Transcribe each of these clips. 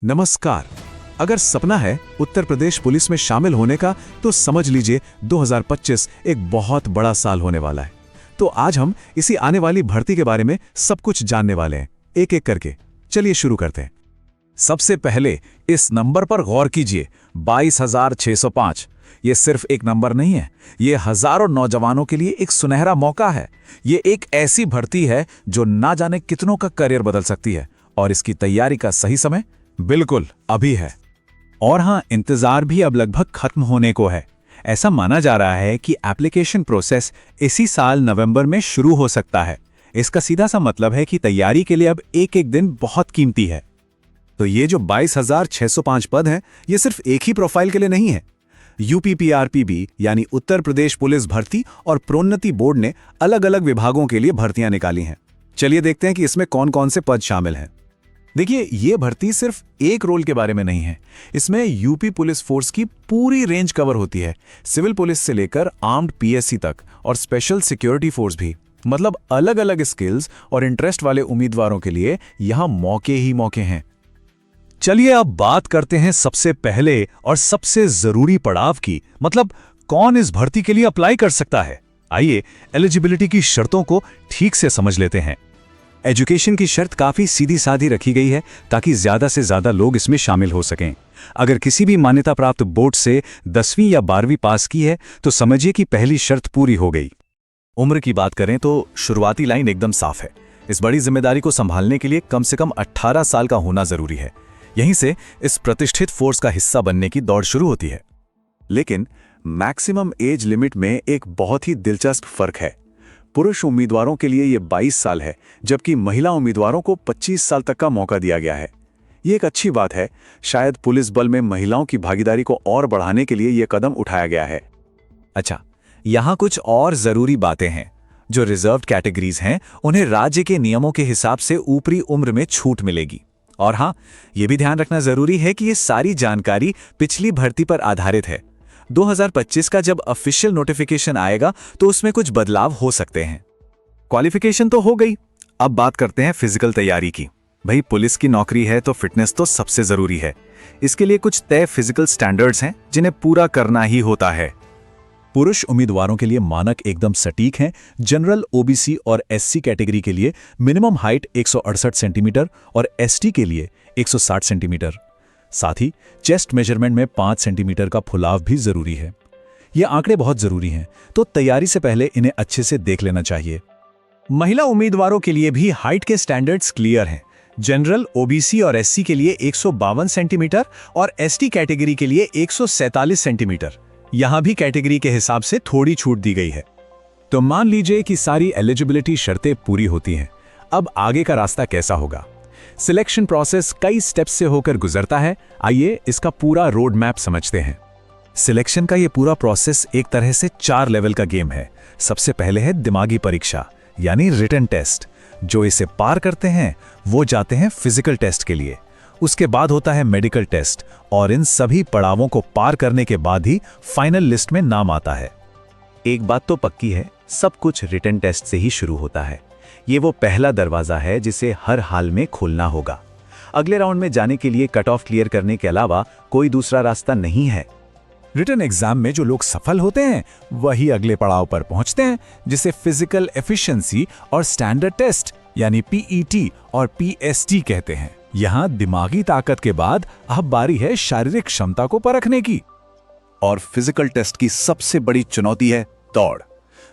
नमस्कार। अगर सपना है उत्तर प्रदेश पुलिस में शामिल होने का तो समझ लीजिए 2025 एक बहुत बड़ा साल होने वाला है। तो आज हम इसी आने वाली भर्ती के बारे में सब कुछ जानने वाले हैं, एक एक करके। चलिए शुरू करते हैं। सबसे पहले इस नंबर पर गौर कीजिए, 22,605। ये सिर्फ एक नंबर नहीं है, ये हजारों नौजवानों के लिए एक सुनहरा मौका है। ये एक ऐसी भर्ती है जो ना जाने कितनों का करियर बदल सकती है, और इसकी तैयारी का सही समय बिल्कुल अभी है। और हां, इंतजार भी अब लगभग खत्म होने को है। ऐसा माना जा रहा है कि एप्लीकेशन प्रोसेस इसी साल नवंबर में शुरू हो सकता है। इसका सीधा सा मतलब है कि तैयारी के लिए अब एक एक दिन बहुत कीमती है। तो ये जो 22,605 पद हैं, ये सिर्फ एक ही प्रोफाइल के लिए नहीं है। यूपीपीआरपीबी यानी उत्तर प्रदेश पुलिस भर्ती और प्रोन्नति बोर्ड ने अलग अलग विभागों के लिए भर्तियां निकाली हैं। चलिए देखते हैं कि इसमें कौन कौन से पद शामिल हैं। देखिए, ये भर्ती सिर्फ एक रोल के बारे में नहीं है। इसमें यूपी पुलिस फोर्स की पूरी रेंज कवर होती है, सिविल पुलिस से लेकर आर्म्ड पीएससी तक, और स्पेशल सिक्योरिटी फोर्स भी। मतलब अलग अलग स्किल्स और इंटरेस्ट वाले उम्मीदवारों के लिए यहां मौके ही मौके हैं। चलिए अब बात करते हैं सबसे पहले और सबसे जरूरी पड़ाव की, मतलब कौन इस भर्ती के लिए अप्लाई कर सकता है। आइए एलिजिबिलिटी की शर्तों को ठीक से समझ लेते हैं। एजुकेशन की शर्त काफी सीधी सादी रखी गई है ताकि ज्यादा से ज्यादा लोग इसमें शामिल हो सकें। अगर किसी भी मान्यता प्राप्त बोर्ड से 10वीं या 12वीं पास की है तो समझिए कि पहली शर्त पूरी हो गई। उम्र की बात करें तो शुरुआती लाइन एकदम साफ है। इस बड़ी जिम्मेदारी को संभालने के लिए कम से कम 18 साल का होना जरूरी है। यहीं से इस प्रतिष्ठित फोर्स का हिस्सा बनने की दौड़ शुरू होती है। लेकिन मैक्सिमम एज लिमिट में एक बहुत ही दिलचस्प फर्क है। पुरुष उम्मीदवारों के लिए ये 22 साल है, जबकि महिला उम्मीदवारों को 25 साल तक का मौका दिया गया है। ये एक अच्छी बात है। शायद पुलिस बल में महिलाओं की भागीदारी को और बढ़ाने के लिए ये कदम उठाया गया है। अच्छा, यहाँ कुछ और जरूरी बातें हैं। जो रिजर्व्ड कैटेगरीज हैं, उन्हें राज्य के नियमों के हिसाब से ऊपरी उम्र में छूट मिलेगी। और हाँ, ये भी ध्यान रखना जरूरी है कि ये सारी जानकारी पिछली भर्ती पर आधारित है। 2025 का जब ऑफिशियल नोटिफिकेशन आएगा तो उसमें कुछ बदलाव हो सकते हैं। क्वालिफिकेशन तो हो गई, अब बात करते हैं फिजिकल तैयारी की। भाई, पुलिस की नौकरी है तो फिटनेस तो सबसे जरूरी है। इसके लिए कुछ तय फिजिकल स्टैंडर्ड्स हैं जिन्हें पूरा करना ही होता है। पुरुष उम्मीदवारों के लिए मानक एकदम सटीक हैं। जनरल, ओबीसी और एससी कैटेगरी के लिए मिनिमम हाइट 168 सेंटीमीटर और एसटी के लिए 160 सेंटीमीटर। साथ ही चेस्ट मेजरमेंट में 5 सेंटीमीटर का फुलाव भी जरूरी है। ये आंकड़े बहुत जरूरी हैं, तो तैयारी से पहले इन्हें अच्छे से देख लेना चाहिए। महिला उम्मीदवारों के लिए भी हाइट के स्टैंडर्ड्स क्लियर हैं। जनरल, ओबीसी और एससी के लिए 152 सेंटीमीटर और एसटी कैटेगरी के लिए 147 सेंटीमीटर। यहां भी कैटेगरी के हिसाब से थोड़ी छूट दी गई है। तो मान लीजिए कि सारी एलिजिबिलिटी शर्तें पूरी होती हैं। अब आगे का रास्ता कैसा होगा? सिलेक्शन प्रोसेस कई स्टेप्स से होकर गुजरता है। आइए इसका पूरा रोड मैप समझते हैं। सिलेक्शन का ये पूरा प्रोसेस एक तरह से 4 लेवल का गेम है। सबसे पहले है दिमागी परीक्षा यानी रिटन टेस्ट। जो इसे पार करते हैं वो जाते हैं फिजिकल टेस्ट के लिए। उसके बाद होता है मेडिकल टेस्ट, और इन सभी पड़ावों को पार करने के बाद ही फाइनल लिस्ट में नाम आता है। एक बात तो पक्की है, सब कुछ रिटन टेस्ट से ही शुरू होता है। ये वो पहला दरवाजा है जिसे हर हाल में खोलना होगा। अगले राउंड में जाने के लिए कट ऑफ क्लियर करने के अलावा कोई दूसरा रास्ता नहीं है। रिटन एग्जाम में जो लोग सफल होते हैं वही अगले पड़ाव पर पहुंचते हैं, जिसे फिजिकल एफिशिएंसी और स्टैंडर्ड टेस्ट यानी पीईटी और पीएसटी कहते हैं। यहां दिमागी ताकत के बाद अब बारी है शारीरिक क्षमता को परखने की। और फिजिकल टेस्ट की सबसे बड़ी चुनौती है दौड़।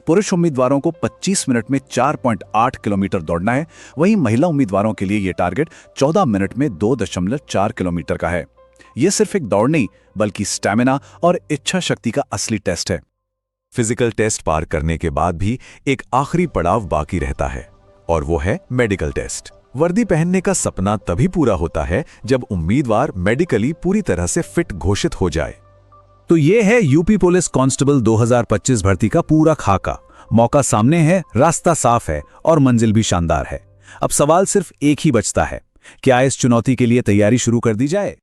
पुरुष उम्मीदवारों को 25 मिनट में 4.8 किलोमीटर दौड़ना है, वहीं महिला उम्मीदवारों के लिए यह टारगेट 14 मिनट में 2.4 किलोमीटर का है। यह सिर्फ एक दौड़ नहीं, बल्कि स्टैमिना और इच्छा शक्ति का असली टेस्ट है। फिजिकल टेस्ट पार करने के बाद भी एक आखिरी पड़ाव बाकी रहता है, और वो है मेडिकल टेस्ट। वर्दी पहनने का सपना तभी पूरा होता है जब उम्मीदवार मेडिकली पूरी तरह से फिट घोषित हो जाए। तो ये है यूपी पुलिस कांस्टेबल 2025 भर्ती का पूरा खाका। मौका सामने है, रास्ता साफ है और मंजिल भी शानदार है। अब सवाल सिर्फ एक ही बचता है, क्या इस चुनौती के लिए तैयारी शुरू कर दी जाए?